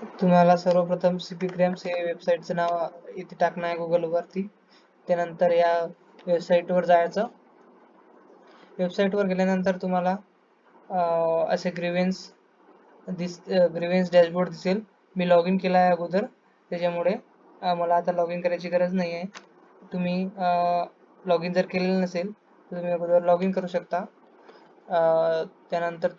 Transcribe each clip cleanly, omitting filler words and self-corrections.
तुम्हाला सर्वप्रथम CP grams हे वेबसाईटचं नाव इथे टाकणं आहे गुगलवरती. त्यानंतर या वेबसाईटवर जायचं. वेबसाईटवर गेल्यानंतर तुम्हाला असे ग्रीव्हन्स डॅशबोर्ड दिसेल. मी लॉग इन केला आहे अगोदर, त्याच्यामुळे मला आता लॉग इन करायची गरज नाही आहे. तुम्ही लॉग इन जर केलेलं नसेल तर तुम्ही अगोदर लॉग इन करू शकता. त्यानंतर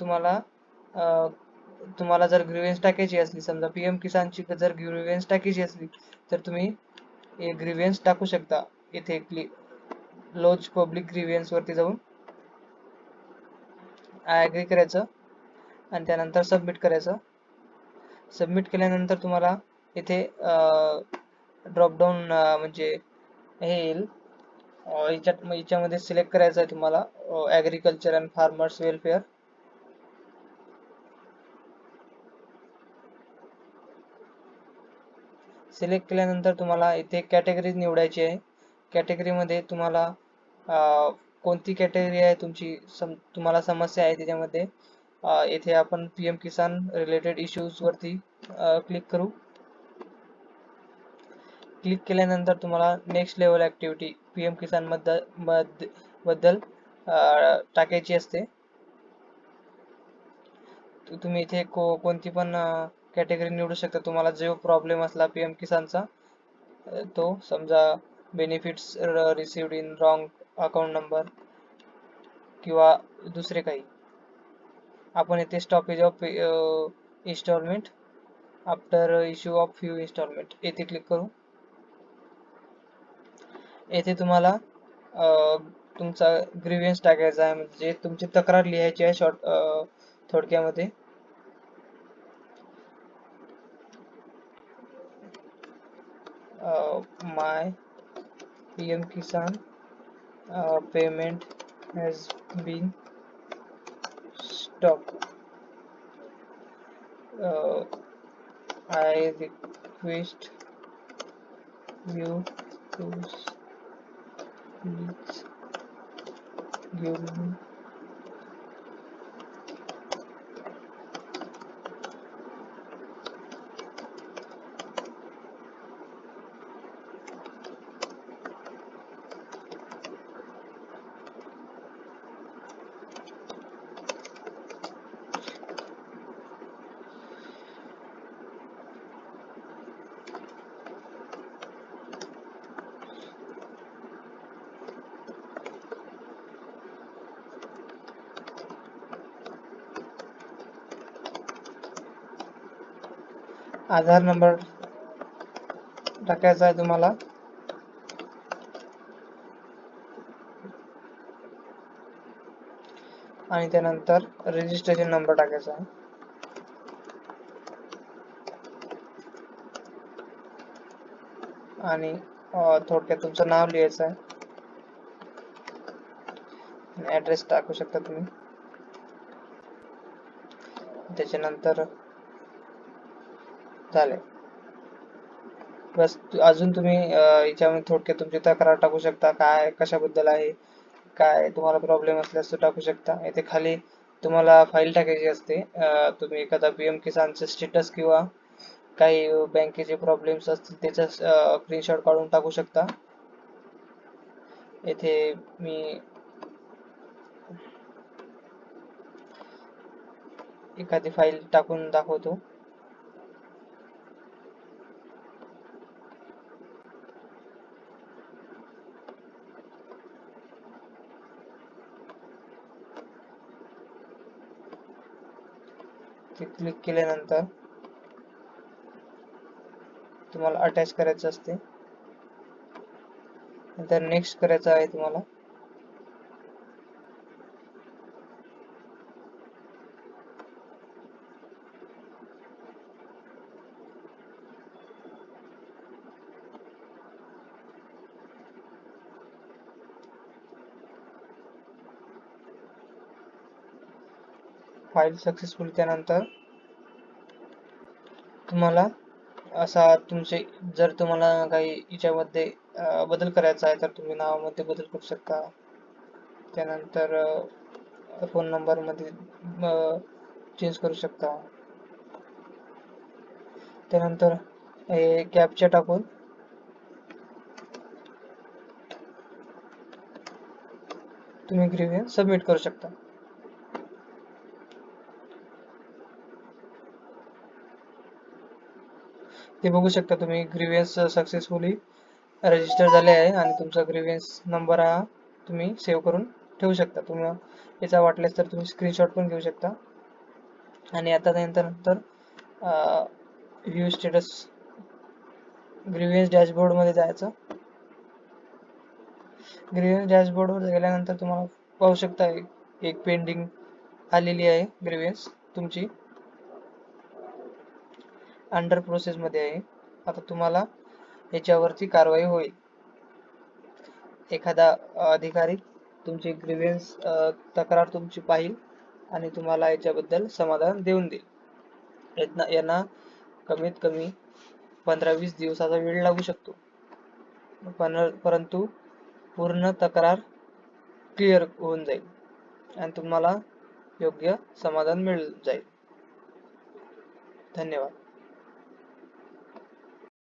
तुम्हाला जर ग्रीव्हन्स टाकायची असली, समजा PM किसानची जर ग्रीव्हन्स टाकायची असली तर तुम्ही ग्रीव्हन्स टाकू शकता. इथे लॉज पब्लिक ग्रीव्हन्सवरती जाऊन ॲग्री करायचं आणि त्यानंतर सबमिट करायचं. सबमिट केल्यानंतर तुम्हाला इथे ड्रॉपडाऊन म्हणजे हे येईल. याच्यामध्ये सिलेक्ट करायचं आहे तुम्हाला agriculture and farmers welfare. Select केल्यानंतर तुम्हाला इथे कॅटेगरी निवडायची आहे. कॅटेगरीमध्ये तुम्हाला कोणती कॅटेगरी आहे तुम्हाला समस्या आहे त्याच्यामध्ये इथे आपण PM किसान रिलेटेड इश्यूजवरती क्लिक करू. क्लिक केल्यानंतर तुम्हाला नेक्स्ट लेवल ॲक्टिव्हिटी PM किसान बद्दल टाकायची असते. तुम्ही इथे कोणती पण कॅटेगरी निवडू शकता. तुम्हाला जो प्रॉब्लेम असला PM किसानचा, तो समजा benefits received in wrong account number किंवा दुसरे काही. आपण इथे stoppage of instalment after issue of few instalment येथे क्लिक करू. येथे तुम्हाला तुमचा ग्रीव्हन्स टाकायचा आहे, म्हणजे तुमची तक्रार लिहायची आहे थोडक्यामध्ये. माय PM Kisan payment has been stopped. I request you to please give me Aadhaar number टाकायचा आहे तुम्हाला. आणि त्यानंतर रजिस्ट्रेशन नंबर टाकायचा आहे. आणि थोडक्यात तुमचं नाव लिहायचं आहे. ॲड्रेस टाकू शकता तुम्ही. त्याच्यानंतर झाले. बस. अजून तुम्ही याच्यामध्ये थोडक्यात तुमची तक्रार टाकू शकता, काय कशाबद्दल आहे, काय तुम्हाला प्रॉब्लेम असल्यास तो टाकू शकता. इथे खाली तुम्हाला फाईल टाकायची असते. तुम्ही एखादा PM किसानचं स्टेटस किंवा काही बँकेचे प्रॉब्लेम्स असतील त्याचा स्क्रीनशॉट काढून टाकू शकता. येथे मी एखादी फाईल टाकून दाखवतो. ते क्लिक केल्यानंतर तुम्हाला अटॅच करायचं असते. नंतर नेक्स्ट करायचं आहे तुम्हाला. File successful. त्यानंतर तुम्हाला जर तुम्हाला काही याच्यामध्ये बदल करायचा आहे तर तुम्ही नावामध्ये बदल करू शकता. त्यानंतर फोन नंबरमध्ये चेंज करू शकता. त्यानंतर हे कॅप्चा टाकून तुम्ही ग्रीव्हन्स सबमिट करू शकता. ते बघू शकता तुम्ही ग्रीव्हन्स सक्सेसफुली रजिस्टर झाले आहे आणि तुमचा ग्रीव्हन्स नंबर हा तुम्ही सेव्ह करून ठेवू शकता. तुम्ही याचा वाटल्यास तर तुम्ही स्क्रीनशॉट पण घेऊ शकता. आणि आता नंतर व्ह्यू स्टेटस ग्रीव्हन्स डॅशबोर्ड मध्ये जायचं. ग्रीव्हन्स डॅशबोर्ड वर गेल्यानंतर तुम्हाला पाहू शकता एक पेंडिंग आलेली आहे ग्रीव्हन्स तुमची अंडर प्रोसेस मध्ये आहे. आता तुम्हाला याच्यावरती कारवाई होईल. एखादा अधिकारी तुमची ग्रीव्हन्स तक्रार तुमची पाहिल आणि तुम्हाला याच्याबद्दल समाधान देऊन देईल. यांना कमीत कमी 15-20 दिवसाचा वेळ लागू शकतो, परंतु पूर्ण तक्रार क्लिअर होऊन जाईल आणि तुम्हाला योग्य समाधान मिळून जाईल. धन्यवाद.